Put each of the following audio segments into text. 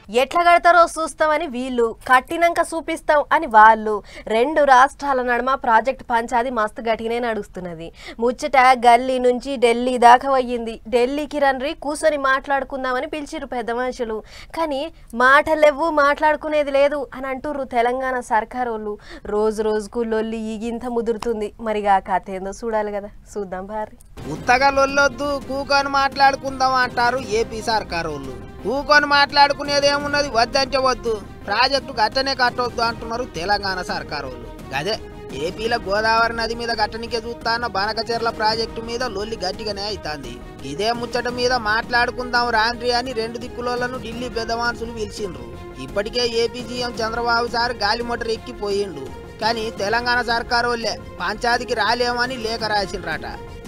ఎట్లా కడతారో చూస్తామని వీళ్ళు, కట్టినాక చూపిస్తాం అని వాళ్ళు. రెండు రాష్ట్రాల నడుమ ప్రాజెక్ట్ పంచాది మస్తు గట్టినే నడుస్తున్నది. ముచ్చట గల్లీ నుంచి ఢిల్లీ దాకా అయ్యింది. ఢిల్లీకి రండ్రి కూర్చొని మాట్లాడుకుందామని పిలిచిరు పెద్ద మనుషులు. కానీ మాటలేవు, మాట్లాడుకునేది లేదు అని అంటుర్రు తెలంగాణ సర్కారు వాళ్ళు. రోజు రోజుకు లొల్లి ఈగింత ముదురుతుంది. మరిగా కథ ఏందో చూడాలి కదా, చూద్దాం భారీ. ఉత్తగా లొల్లొద్దు, కూకొని మాట్లాడుకుందాం అంటారు ఏపీ సర్కారు వాళ్ళు. కూకొని మాట్లాడుకునేది ఏమున్నది, వద్దంటే వద్దు, ప్రాజెక్టు గట్టనే కట్టొద్దు అంటున్నారు తెలంగాణ సర్కారు వాళ్ళు. అదే ఏపీలో గోదావరి నది మీద గట్టనికే చూస్తాన్న బనకచెర్ల ప్రాజెక్టు మీద లొల్లి గట్టిగానే అవుతుంది. ఇదే ముచ్చట మీద మాట్లాడుకుందాం రాండ్రి అని రెండు దిక్కులను ఢిల్లీ పెద్ద మనుషులు పిలిచిండ్రు. ఇప్పటికే ఏపీ సీఎం చంద్రబాబు సార్ గాలి మోటార్ ఎక్కిపోయిండు. కానీ తెలంగాణ సర్కారు వాళ్ళే పంచాయతీకి రాలేమని లేఖ రాసిండ్రట.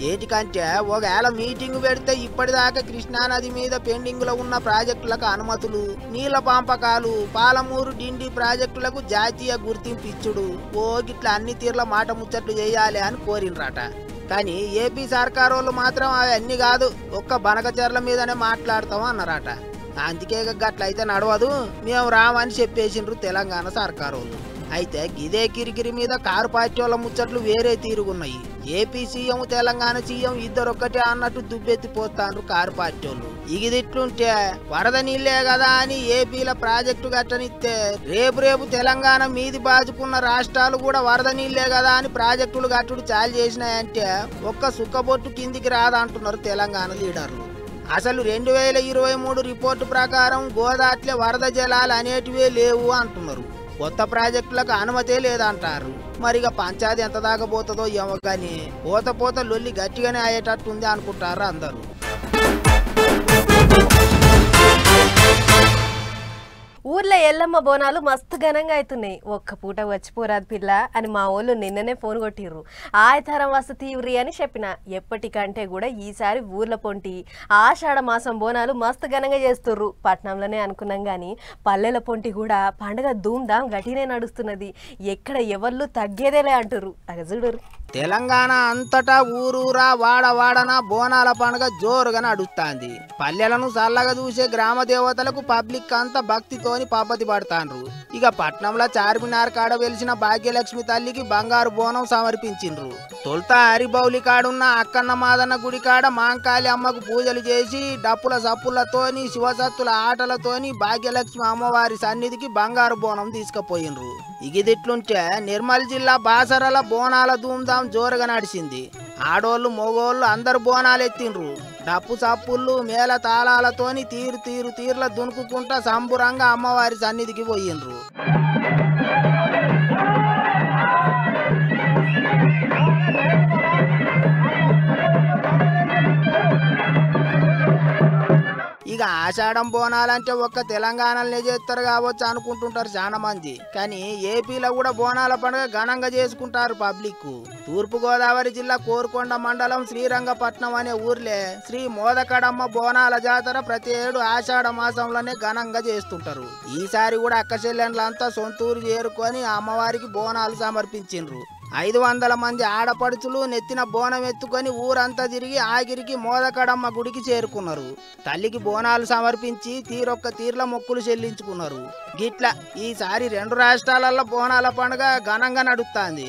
ఏటికంటే ఒకవేళ మీటింగ్ పెడితే ఇప్పటిదాకా కృష్ణానది మీద పెండింగ్లో ఉన్న ప్రాజెక్టులకు అనుమతులు, నీళ్ల పంపకాలు, పాలమూరు డిండి ప్రాజెక్టులకు జాతీయ గుర్తింపు ఇచ్చుడు, గిట్లా అన్ని తీర్ల మాట ముచ్చట్లు చేయాలి అని కోరిండ్రట. కానీ ఏపీ సర్కారు వాళ్ళు మాత్రం అవన్నీ కాదు, ఒక్క బనకచెర్ల మీదనే మాట్లాడతాం అన్నారట. అందుకే గట్లయితే నడవదు, మేము రామని చెప్పేసిండ్రు తెలంగాణ సర్కారు వాళ్ళు. అయితే ఇదే కిరికిరి మీద కారు పార్టీ వాళ్ళ ముచ్చట్లు వేరే తీరుగున్నాయి. ఏపీ సీఎం తెలంగాణ సీఎం ఇద్దరొక్కటే అన్నట్టు దుబ్బెత్తిపోతాండ్రు కారు పార్టీ వాళ్ళు. ఇగిదిట్లుంటే వరద నీళ్లే కదా అని ఏపీల ప్రాజెక్టు గట్టనిస్తే రేపు తెలంగాణ మీది బాదుకున్న రాష్ట్రాలు కూడా వరద నీళ్లే కదా అని ప్రాజెక్టులు గట్టుడు చాలు చేసినాయంటే ఒక్క సుక్కబొట్టు కిందికి రాదంటున్నారు తెలంగాణ లీడర్లు. అసలు 2023 రిపోర్టు ప్రకారం గోదావరిలో వరద జలాలు అనేటివే లేవు అంటున్నారు. కొత్త ప్రాజెక్టులకు అనుమతే లేదంటారు. మరిగా పంచాయతీ ఎంత దాకా పోతుందో ఏమో కానీ పోత లొల్లి గట్టిగానే అయ్యేటట్టుంది అనుకుంటారు అందరూ. ఊర్లో ఎల్లమ్మ బోనాలు మస్తు ఘనంగా అవుతున్నాయి. ఒక్క పూట వచ్చిపోరాదు పిల్ల అని మా వాళ్ళు నిన్ననే ఫోన్ కొట్టిర్రు. ఆయతరం వసతి తీవ్రి అని చెప్పిన. ఎప్పటికంటే కూడా ఈసారి ఊర్ల పొంటి ఆషాఢ మాసం బోనాలు మస్తు ఘనంగా చేస్తుర్రు. పట్నంలోనే అనుకున్నాం కానీ పల్లెల పొంటి కూడా పండుగ ధూమ్ధాం గట్టినే నడుస్తున్నది. ఎక్కడ ఎవళ్ళు తగ్గేదేలే అంటుర్రు. అగ చూడరు. తెలంగాణ అంతటా ఊరూరా వాడవాడన బోనాల పండుగ జోరుగా నడుస్తుంది. పల్లెలను చల్లగా చూసే గ్రామ దేవతలకు పబ్లిక్ అంతా భక్తితోని పబ్బతి పడతాండ్రు. ఇక పట్నంలో చార్మినార్ కాడ వెలిసిన భాగ్యలక్ష్మి తల్లికి బంగారు బోనం సమర్పించిండ్రు. తొలుత హరిబౌలి కాడున్న అక్కన్న మాదన్న గుడి కాడ మాంకాళి అమ్మకు పూజలు చేసి డప్పుల సప్పులతోని శివసత్తుల ఆటలతోని భాగ్యలక్ష్మి అమ్మవారి సన్నిధికి బంగారు బోనం తీసుకుపోయిండ్రు. ఇగిదిట్లుంటే నిర్మల్ జిల్లా బాసరల బోనాల ధూమ్ధాం జోరుగా నడిచింది. ఆడోళ్ళు మగోళ్ళు అందరు బోనాలు ఎత్తిండ్రు. డప్పు సప్పుళ్ళు మేళ తాళాలతోని తీర్ల దునుకుంటా సంబురంగా అమ్మవారి సన్నిధికి పోయిండ్రు. ఇక ఆషాఢం బోనాలంటే ఒక్క తెలంగాణలోనే చేస్తారు కావచ్చు అనుకుంటుంటారు చాలా మంది. కానీ ఏపీలో కూడా బోనాల పండుగ ఘనంగా చేసుకుంటారు పబ్లిక్. తూర్పు గోదావరి జిల్లా కోరుకొండ మండలం శ్రీరంగపట్నం అనే ఊర్లే శ్రీ మోదకడమ్మ బోనాల జాతర ప్రతి ఏడు ఆషాఢ మాసంలోనే ఘనంగా చేస్తుంటారు. ఈసారి కూడా అక్క చెల్లెండ్లంతా సొంతూరు చేరుకొని అమ్మవారికి బోనాలు సమర్పించిండ్రు. 500 మంది ఆడపడుచులు నెత్తిన బోనం ఎత్తుకొని ఊరంతా తిరిగి ఆగిరికి మోదకడమ్మ గుడికి చేరుకున్నారు. తల్లికి బోనాలు సమర్పించి తీర్ల మొక్కులు చెల్లించుకున్నారు. గిట్లా ఈసారి 2 రాష్ట్రాలలో బోనాల పండుగ ఘనంగా నడుస్తుంది.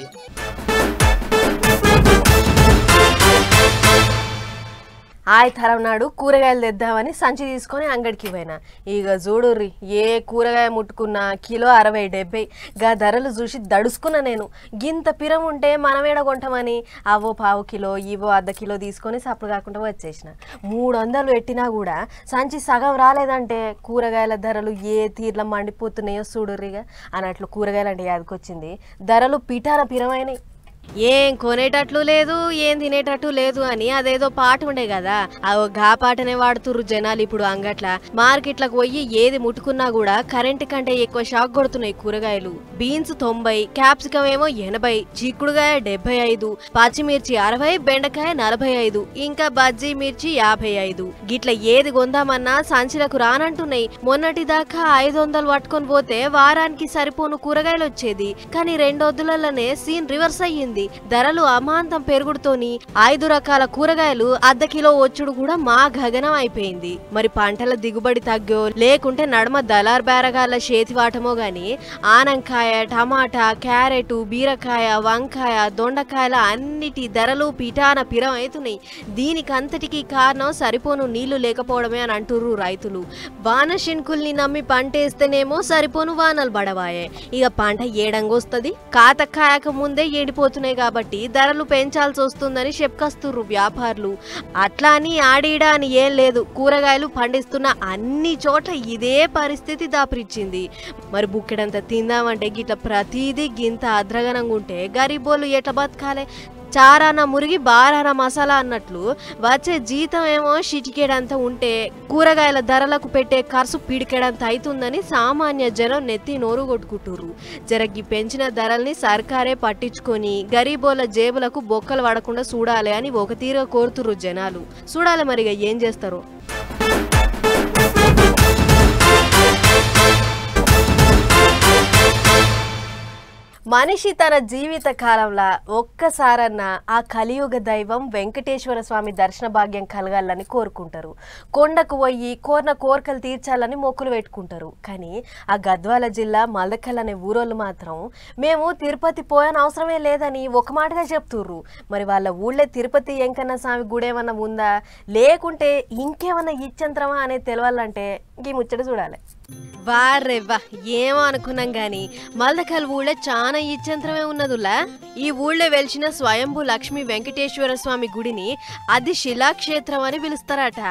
ఆయతరం నాడు కూరగాయలు తెద్దామని సంచి తీసుకొని అంగడికి పోయినా. ఇక చూడుర్రి, ఏ కూరగాయ ముట్టుకున్నా కిలో 60-70 గా ధరలు చూసి దడుచుకున్నా నేను. గింత పిరం ఉంటే మనమేడ కొంటామని అవో పావు కిలో ఇవో అర్ధ కిలో తీసుకొని సప్పుడు కాకుండా వచ్చేసిన. 300 పెట్టినా కూడా సంచి సగం రాలేదంటే కూరగాయల ధరలు ఏ తీర్ల మండిపోతున్నాయో చూడుర్రిగా అన్నట్లు కూరగాయలు అంటే యాదకొచ్చింది. ధరలు పిటాన పిరమైనాయి. ఏం కొనేటట్లు లేదు, ఏం తినేటట్టు లేదు అని అదేదో పాట ఉండే కదా, గా పాటనే వాడుతుర్రు జనాలు ఇప్పుడు. అంగట్ల మార్కెట్లకు పోయి ఏది ముట్టుకున్నా కూడా కరెంట్ కంటే ఎక్కువ షాక్ కొడుతున్నాయి కూరగాయలు. బీన్స్ 90, క్యాప్సికం ఏమో 80, చిక్కుడుగాయ 75, పచ్చిమిర్చి 60, బెండకాయ 45, ఇంకా బజ్జీ మిర్చి 55. గిట్ల ఏది కొందామన్నా సంచులకు రానంటున్నాయి. మొన్నటి దాకా 500 పట్టుకొని పోతే వారానికి సరిపోను కూరగాయలు వచ్చేది. కానీ 2 వద్దులలోనే సీన్ రివర్స్ అయ్యింది. అయిపోయింది. ధరలు అమాంతం పెరుగుడుతోని 5 రకాల కూరగాయలు అర్ధ కిలో వచ్చుడు కూడా మా గగనం అయిపోయింది. మరి పంటల దిగుబడి తగ్గో లేకుంటే నడమ దళార్ బేరగాళ్ళ చేతివాటమో గాని ఆనంకాయ, టమాటా, క్యారెట్, బీరకాయ, వంకాయ, దొండకాయల అన్నిటి ధరలు పిటాన పిరం అవుతున్నాయి. దీనికంతటికి కారణం సరిపోను నీళ్లు లేకపోవడమే అని అంటుర్రు రైతులు. వానశింకుల్ని నమ్మి పంటేస్తేనేమో సరిపోను వానలు బడవాయే. ఇక పంట ఏడంగొస్తుంది, కాతకాయక ముందే ఎండిపోతున్నాయి కాబట్టి ధరలు పెంచాల్సి వస్తుందని చెప్పుకొస్తుర్రు వ్యాపారులు. అట్లా అని ఆడీడా అని ఏం లేదు, కూరగాయలు పండిస్తున్న అన్ని చోట్ల ఇదే పరిస్థితి దాపురిచ్చింది. మరి బుక్కెడంత తిందామంటే గిట్ల ప్రతిదీ గింత అద్రగనంగా ఉంటే గరీబోళ్ళు ఎట్లా బతకాలే? చారాన మురిగి బారాన మసాలా అన్నట్లు వచ్చే జీతం ఏమో చిటికేడంత ఉంటే కూరగాయల ధరలకు పెట్టే ఖర్చు పిడికేడంత అవుతుందని సామాన్య జనం నెత్తి నోరు కొట్టుకుంటుర్రు. జరగి పెంచిన ధరల్ని సర్కారే పట్టించుకొని గరీబోళ్ళ జేబులకు బొక్కలు పడకుండా చూడాలి అని ఒక తీరుగా కోరుతుర్రు జనాలు. చూడాలి మరిగా ఏం చేస్తారో. మనిషి తన జీవిత కాలంలో ఒక్కసారన్నా ఆ కలియుగ దైవం వెంకటేశ్వర స్వామి దర్శన భాగ్యం కలగాలని కోరుకుంటారు. కొండకు పోయి కోరిన కోరికలు తీర్చాలని మొక్కులు పెట్టుకుంటారు. కానీ ఆ గద్వాల జిల్లా మల్దకల్ అనే ఊరోళ్ళు మాత్రం మేము తిరుపతి పోయని అవసరమే లేదని ఒక మాటగా చెప్తుర్రు. మరి వాళ్ళ ఊళ్ళే తిరుపతి వెంకన్న స్వామి గుడి ఏమన్నా ఉందా లేకుంటే ఇంకేమన్నా ఇచ్చంత్రమా అనేది తెలవాలంటే ఈ ముచ్చట చూడాలి. వారెవ్వా ఏమో అనుకున్నాం గాని మల్దకల్ ఊళ్ళే చాలా ఇచ్చంత్రమే ఉన్నదులా. ఈ ఊళ్ళో వెలిచిన స్వయంభూ లక్ష్మీ వెంకటేశ్వర స్వామి గుడిని అది శిలాక్షేత్రం అని పిలుస్తారట.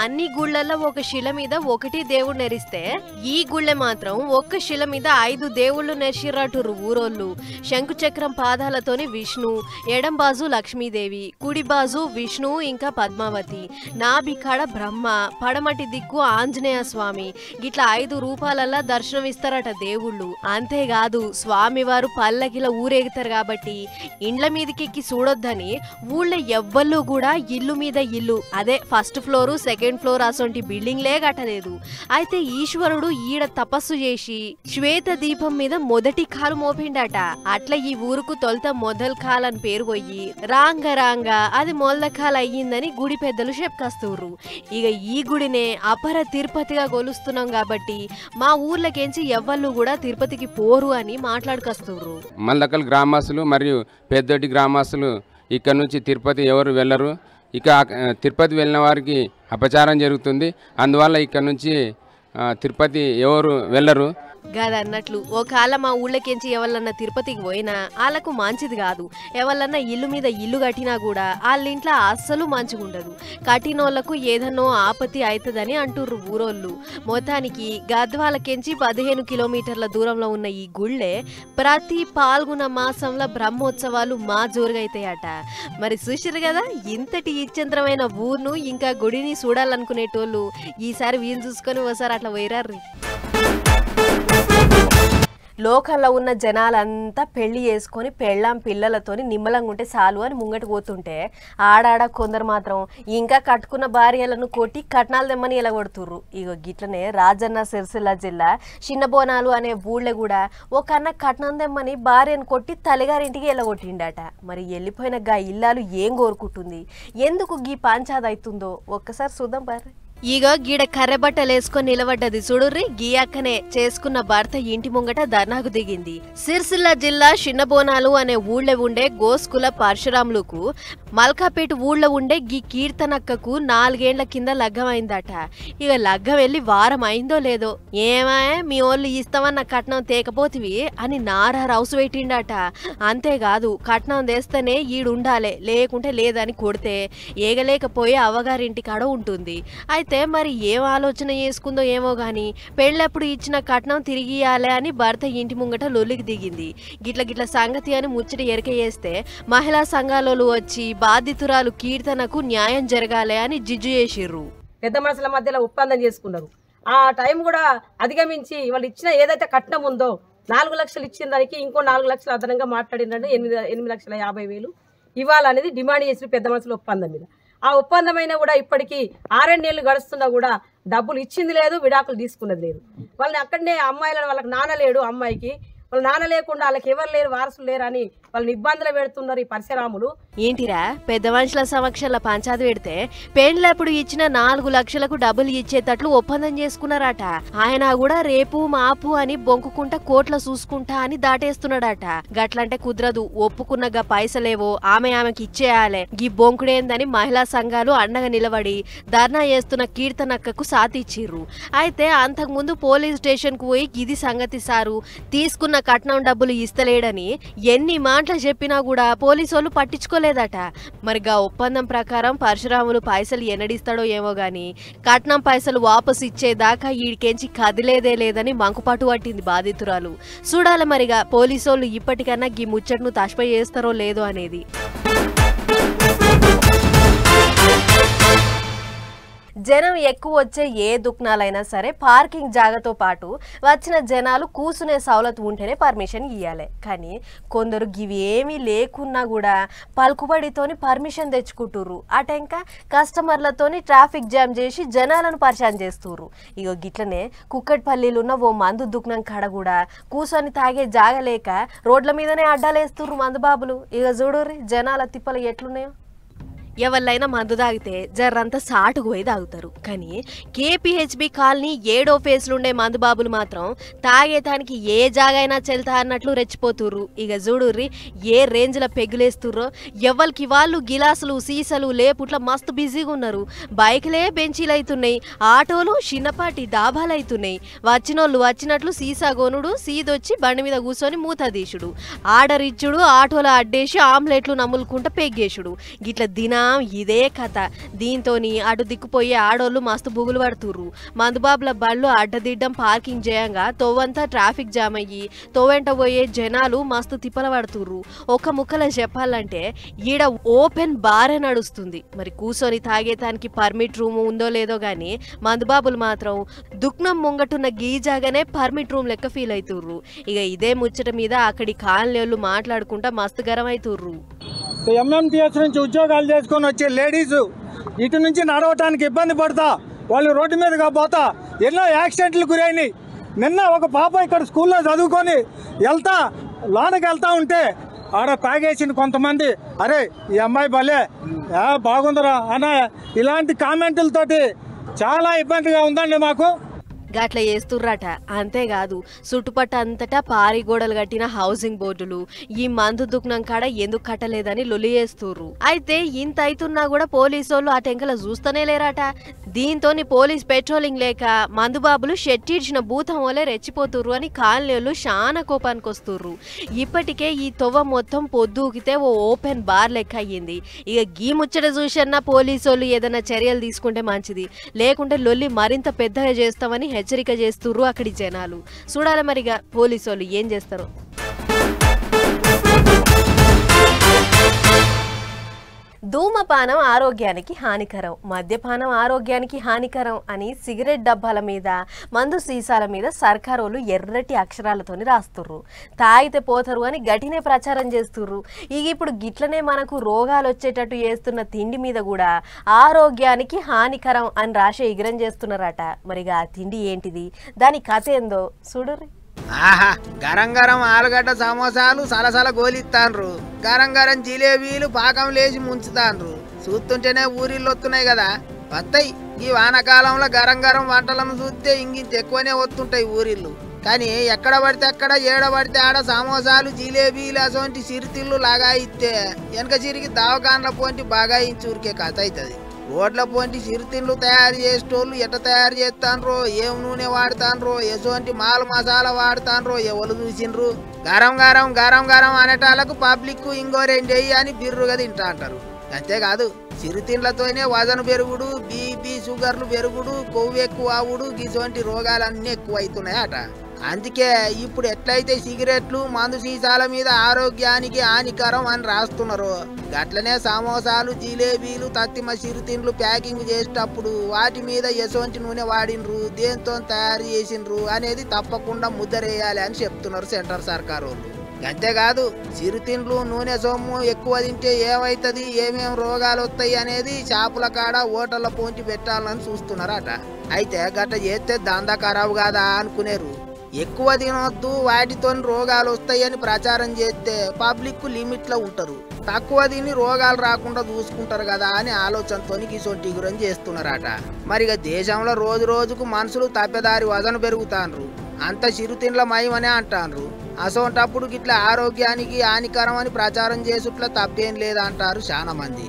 అన్ని గుళ్ళల్లో ఒక శిల మీద ఒకటి దేవుడు నెరిస్తే ఈ గుళ్ళె మాత్రం ఒక్క శిల మీద 5 దేవుళ్ళు నెరిసిర్రటురు ఊరోళ్ళు. శంకుచక్రం పాదాలతోని విష్ణు, ఎడం బాజు లక్ష్మీదేవి, కుడి బాజు విష్ణు ఇంకా పద్మావతి, నాభికాడ బ్రహ్మ, పడమటి దిక్కు ఆంజనేయ స్వామి, గిట్లా 5 రూపాలల్లా దర్శనం ఇస్తారట దేవుళ్ళు. అంతేకాదు స్వామివారు పల్లకిలో ఊరేగుతారు కాబట్టి ఇండ్ల మీదకి ఎక్కి చూడొద్దని ఊళ్ళో ఎవ్వళ్ళు కూడా ఇల్లు మీద ఇల్లు, అదే ఫస్ట్ ఫ్లోరు సెకండ్ ఫ్లోర్ అసొంటి బిల్డింగ్లే కట్టలేదు. అయితే ఈశ్వరుడు ఈడ తపస్సు చేసి శ్వేత దీపం మీద మొదటి కాలు మోపిండట. అట్లా ఈ ఊరుకు తొలుత మొదల్ కాల్ అని పేరు పోయి రాంగ రాంగ అది మొదలకాల్ అయ్యిందని గుడి పెద్దలు చెప్పుకొస్తుర్రు. ఇక ఈ గుడినే అపర తిరుపతిగా కొలుస్తున్నాం కాబట్టి మా ఊర్లకేంచి ఎవ్వళ్ళు కూడా తిరుపతికి పోరు అని మాట్లాడుకొస్తుర్రు. మల్దకల్ గ్రామస్తులు మరియు పెద్దటి గ్రామస్తులు ఇక్కడ నుంచి తిరుపతి ఎవరు వెళ్ళరు. ఇక తిరుపతి వెళ్ళిన వారికి అపచారం జరుగుతుంది. అందువల్ల ఇక్కడ నుంచి తిరుపతి ఎవరు వెళ్ళరు. గదన్నట్లు ఒకవేళ మా ఊళ్ళకేంచి ఎవరన్నా తిరుపతికి పోయినా వాళ్ళకు మంచిది కాదు. ఎవరన్నా ఇల్లు మీద ఇల్లు కట్టినా కూడా వాళ్ళ ఇంట్లో అస్సలు మంచిగుండదు. కట్టినోళ్లకు ఏదన్నో ఆపత్తి అవుతుందని అంటుర్రు ఊరోళ్ళు. మొత్తానికి గద్వాలకెంచి 15 కిలోమీటర్ల దూరంలో ఉన్న ఈ గుళ్ళే ప్రతి పాల్గొన మాసంలో బ్రహ్మోత్సవాలు మా జోరుగా అవుతాయట. మరి చూసిరు కదా ఇంతటి ఇచ్చంత్రమైన ఊరును ఇంకా గుడిని చూడాలనుకునేటోళ్ళు ఈసారి వీలు చూసుకొని ఒకసారి అట్లా పోయిరారు. లోకల్లో ఉన్న జనాలంతా పెళ్లి చేసుకొని పెళ్ళాం పిల్లలతోని నిమ్మలంగా ఉంటే చాలు అని ముంగటి పోతుంటే ఆడాడ కొందరు మాత్రం ఇంకా కట్టుకున్న భార్యలను కొట్టి కట్నాలు తెమ్మని ఇలా కొడుతుర్రు. ఇగో గిట్లనే రాజన్న సిరిసిల్ల జిల్లా చిన్నబోనాలు అనే ఊళ్ళో కూడా ఒక అన్న కట్నం తెమ్మని భార్యను కొట్టి తల్లిగారింటికి ఎల్లగొట్టిండట. మరి వెళ్ళిపోయిన గా ఇల్లాలు ఏం కోరుకుంటుంది, ఎందుకు గీ పంచాది అవుతుందో ఒక్కసారి చూద్దాం బార్రి. ఇగ గీడ కర్రెబట్టలు వేసుకొని నిలబడ్డది చూడుర్రి. గీ అక్కనే చేసుకున్న భర్త ఇంటి ముంగట ధర్నాకు దిగింది. సిరిసిల్ల జిల్లా చిన్నబోనాలు అనే ఊళ్ళో ఉండే గోస్కుల పరశురాములకు మల్కాపేట ఊళ్ళో ఉండే గీ కీర్తనక్కకు 4 ఏళ్ల కింద లగ్గమైందట. ఇక లగ్గం వెళ్ళి వారం అయిందో లేదో ఏమాయే మీ వాళ్ళు ఇస్తామన్న కట్నం తేకపోతివి అని నారా రౌసు పెట్టిండట. అంతేకాదు కట్నం తెస్తేనే ఈడుండాలే లేకుంటే లేదని కొడితే ఏగలేకపోయి అవ్వగారింటి కాడ ఉంటుంది. అయితే మరి ఏం ఆలోచన చేసుకుందో ఏమో గాని పెళ్ళప్పుడు ఇచ్చిన కట్నం తిరిగి ఇయ్యాలే అని భర్త ఇంటి ముంగట లొల్లికి దిగింది. గిట్ల సంగతి అని ముచ్చట ఎరక చేస్తే మహిళా సంఘాలలో వచ్చి బాధితురాలు కీర్తనకు న్యాయం జరగాలి అని జిజ్జు చేసిర్రు. పెద్ద మనుషుల మధ్యలో ఒప్పందం చేసుకున్నారు. ఆ టైం కూడా అధిగమించి వాళ్ళు ఇచ్చిన ఏదైతే కట్నం ఉందో 4 లక్షలు ఇచ్చిన దానికి ఇంకో 4 లక్షలు అదనంగా మాట్లాడిందంటే 8,50,000 ఇవ్వాలనేది డిమాండ్ చేసిన పెద్ద మనుషుల ఒప్పందం మీద. ఆ ఒప్పందమైనా కూడా ఇప్పటికీ 6 నెలలు గడుస్తున్నా కూడా డబ్బులు ఇచ్చింది లేదు, విడాకులు తీసుకున్నది లేదు. వాళ్ళని అక్కడనే అమ్మాయిలను వాళ్ళకి నాన్న లేడు, అమ్మాయికి వాళ్ళ నాన్న లేకుండా వాళ్ళకి ఎవరు లేరు, వారసులు లేరు అని వాళ్ళని ఇబ్బందులు పెడుతున్నారు ఈ పరశురాములు. ఏంటిరా పెద్ద మనుషుల సమక్షంలో పంచాది పెడితే పెండ్లప్పుడు ఇచ్చిన 4 లక్షలకు డబ్బులు ఇచ్చేటట్లు ఒప్పందం చేసుకున్నారట. ఆయన కూడా రేపు మాపు అని బొంకుకుంటా కోట్ల చూసుకుంటా అని దాటేస్తున్నాడట. గట్లంటే కుదరదు, ఒప్పుకున్నగా పైసలేవో ఆమెకి ఇచ్చేయాలే. గీ బొంకుడేందని మహిళా సంఘాలు అండగా నిలబడి ధర్నా చేస్తున్న కీర్తనక్కకు సాతి ఇచ్చిర్రు. అయితే అంతకుముందు పోలీస్ స్టేషన్ కు పోయి ఇది సంగతి సారు, తీసుకున్న కట్నం డబ్బులు ఇస్తలేడని ఎన్ని మాటలు చెప్పినా కూడా పోలీసోళ్ళు పట్టించుకోలేదట. మరిగా ఒప్పందం ప్రకారం పరశురాములు పైసలు ఎన్నడిస్తాడో ఏమో గాని కట్నం పైసలు వాపసు ఇచ్చేదాకా ఈడికెంచి కదిలేదే లేదని మంకుపాటు పట్టింది బాధితురాలు. చూడాలి మరిగా పోలీసోళ్ళు ఇప్పటికన్నా గీ ముచ్చట్ను తష్పై చేస్తారో లేదో అనేది. జనం ఎక్కువ వచ్చే ఏ దుకాణాలైనా సరే పార్కింగ్ జాగాతో పాటు వచ్చిన జనాలు కూసునే సౌలత్ ఉంటేనే పర్మిషన్ ఇవ్వాలి. కానీ కొందరు గివి ఏమీ లేకున్నా కూడా పలుకుబడితోని పర్మిషన్ తెచ్చుకుంటుర్రు. అటెంక కస్టమర్లతోని ట్రాఫిక్ జామ్ చేసి జనాలను పరిచయం చేస్తుర్రు. ఇగో గిట్లనే కుక్కట్పల్లిలో ఉన్న ఓ మందు దుకాణం కాడ కూడా కూసొని తాగే జాగలేక రోడ్ల మీదనే అడ్డాలేస్తుర్రు మందు బాబులు. ఇక చూడుర్రి జనాల తిప్పలు ఎట్లున్నాయో. ఎవళ్ళైనా మందు తాగితే జర్రంతా సాటుకు పోయి తాగుతారు. కానీ కేపీహెచ్బి కాలనీ 7వ ఫేజ్లుండే మందుబాబులు మాత్రం తాగేతానికి ఏ జాగైనా చెల్తా అన్నట్లు రెచ్చిపోతుర్రు. ఇక చూడుర్రి ఏ రేంజ్ల పెగ్గులేస్తుర్రో. ఎవరికి వాళ్ళు గిలాసులు సీసాలు లేపుట్ల మస్తు బిజీగా ఉన్నారు. బైకులే బెంచీలు అవుతున్నాయి, ఆటోలు చిన్నపాటి దాబాలు అవుతున్నాయి. వచ్చినోళ్ళు వచ్చినట్లు సీసా గోనుడు, సీదొచ్చి బండి మీద కూర్చొని మూత తీసుడు, ఆర్డర్ ఇచ్చుడు, ఆటోలో అడ్డేసి ఆమ్లెట్లు నమ్ములుకుంటా పెగ్గేసుడు. గిట్ల దినా ఇదే కథ. దీంతోని అటు దిక్కుపోయే ఆడోళ్ళు మస్తు బుగులు పడుతుర్రు. మందుబాబుల బళ్ళు అడ్డదిడ్డం పార్కింగ్ చేయంగా తోవంతా ట్రాఫిక్ జామ్ అయ్యి తోవెంట పోయే జనాలు మస్తు తిప్పల పడుతుర్రు. ఒక ముక్కలో చెప్పాలంటే ఈడ ఓపెన్ బారే నడుస్తుంది. మరి కూసొని తాగేతానికి పర్మిట్ రూమ్ ఉందో లేదో గానీ మందుబాబులు మాత్రం దుక్నం ముంగటున్న గీజాగానే పర్మిట్ రూమ్ లెక్క ఫీల్ అవుతుర్రు. ఇక ఇదే ముచ్చట మీద అక్కడి కాలనీళ్ళు మాట్లాడుకుంటా మస్తు గరం అవుతుర్రు. ఎంఎంటీఎస్ నుంచి ఉద్యోగాలు చేసుకొని వచ్చే లేడీస్ ఇటు నుంచి నడవటానికి ఇబ్బంది పడతా వాళ్ళు రోడ్డు మీదగా పోతా ఎన్నో యాక్సిడెంట్లు గురైనాయి. నిన్న ఒక పాప ఇక్కడ స్కూల్లో చదువుకొని లోనకి వెళ్తా ఉంటే ఆడ తాగేసిన కొంతమంది, అరే ఈ అమ్మాయి భలే బాగుందరా అన్న ఇలాంటి కామెంట్లతోటి చాలా ఇబ్బందిగా ఉందండి మాకు. గట్ల చేస్తుర్రట. అంతేకాదు చుట్టుపట్ట అంతటా పారి గోడలు కట్టిన హౌసింగ్ బోర్డులు ఈ మందు దుకాణం కాడ ఎందుకు కట్టలేదని లొలి చేస్తుర్రు. అయితే ఇంత అవుతున్నా కూడా పోలీసోళ్ళు ఆ టెంకల చూస్తూనే లేరట. దీంతో పోలీస్ పెట్రోలింగ్ లేక మందుబాబులు షెట్టిడ్చిన భూతం వలె రెచ్చిపోతుర్రు అని కాలనీలు చాలా కోపానికి వస్తుర్రు. ఇప్పటికే ఈ తొవ్వ మొత్తం పొద్దుకితే ఓ ఓపెన్ బార్ లెక్క అయ్యింది. ఇక గీ ముచ్చట చూసన్నా పోలీసోళ్ళు ఏదైనా చర్యలు తీసుకుంటే మంచిది, లేకుంటే లొల్లి మరింత పెద్దగా చేస్తామని హెచ్చరిక చేస్తుర్రు అక్కడి జనాలు. చూడాలి మరిగా పోలీసోళ్ళు ఏం చేస్తారు. ధూమపానం ఆరోగ్యానికి హానికరం, మద్యపానం ఆరోగ్యానికి హానికరం అని సిగరెట్ డబ్బాల మీద మందు సీసాల మీద సర్కారోళ్ళు ఎర్రటి అక్షరాలతోని రాస్తుర్రు. తాగితే పోతారు అని గట్టినే ప్రచారం చేస్తుర్రు. ఇక ఇప్పుడు గిట్లనే మనకు రోగాలు వచ్చేటట్టు చేస్తున్న తిండి మీద కూడా ఆరోగ్యానికి హానికరం అని రాసే ఎగిరం చేస్తున్నారట. మరిగా ఆ తిండి ఏంటిది, దాని కథ ఏందో చూడుర్రి. ఆహా, గరం గరం ఆలుగడ్డ సమోసాలు సలసల గోలిస్తాన్రు, గరం గరం జిలేబీలు పాకం లేచి ముంచుతాన్రు. చూస్తుంటేనే ఊరిళ్ళు వస్తున్నాయి కదా వస్తాయి. ఈ వానకాలంలో గరం గరం వంటలను చూస్తే ఇంకింత ఎక్కువనే వస్తుంటాయి ఊరిళ్ళు. కానీ ఎక్కడ పడితే అక్కడ ఏడ పడితే ఆడ సమోసాలు జిలేబీలు అసోంటి చిరుతిళ్ళు లాగా ఇస్తే వెనక చిరిగి దావకాన్ల పోంటి బాగా ఇంచూరికే కథ అవుతుంది. రోడ్ల పోంటి చిరుతిండ్లు తయారు చేసేటోళ్ళు ఎట్ట తయారు చేస్తాన్రో, ఏం నూనె వాడుతాన్రో, ఎటువంటి మాల్ మసాలా వాడుతాన్రో ఎవరు చూసిండ్రు. గరం గరం గరం గరం అనేటాలకు పబ్లిక్ ఇంకో 2 అని బిర్రుగా తింటా అంటారు. అంతేకాదు చిరుతిండ్లతోనే వజను పెరుగుడు, బీపీ షుగర్లు పెరుగుడు, కొవ్వు ఎక్కువ అవుడు, ఇటువంటి రోగాలన్నీ ఎక్కువ అవుతున్నాయి అట. అందుకే ఇప్పుడు ఎట్లయితే సిగరెట్లు మందు సీసాల మీద ఆరోగ్యానికి హానికరం అని రాస్తున్నారు, గట్లనే సమోసాలు జిలేబీలు తత్తిమ చిరుతిండ్లు ప్యాకింగ్ చేసేటప్పుడు వాటి మీద ఎసోంటి నూనె వాడినరు, దేంతో తయారు చేసిండ్రు అనేది తప్పకుండా ముద్రేయాలి అని చెప్తున్నారు సెంట్రల్ సర్కార్ వాళ్ళు. అంతేకాదు చిరుతిండ్లు నూనె సొమ్ము ఎక్కువ తింటే ఏమవుతుంది, ఏమేం రోగాలు వస్తాయి అనేది షాపుల కాడ హోటళ్ళ పోంచి పెట్టాలని చూస్తున్నారట. అయితే గట్ట చేస్తే దందా ఖరాబు కాదా అనుకునేరు. ఎక్కువ తినొద్దు వాటితో రోగాలు వస్తాయని ప్రచారం చేస్తే పబ్లిక్ లిమిట్లో ఉంటారు, తక్కువ తిని రోగాలు రాకుండా చూసుకుంటారు కదా అని ఆలోచనతో కిసొంటి గురించి చేస్తున్నారట. మరి ఇక దేశంలో రోజు రోజుకు మనుషులు తప్పెదారి వజన పెరుగుతాండ్రు, అంత చిరుతిండ్ల మయమనే అంటాండ్రు. అసోంటప్పుడు గిట్ల ఆరోగ్యానికి హానికరం అని ప్రచారం చేసుట్లా తప్పేం లేదంటారు చాలా మంది.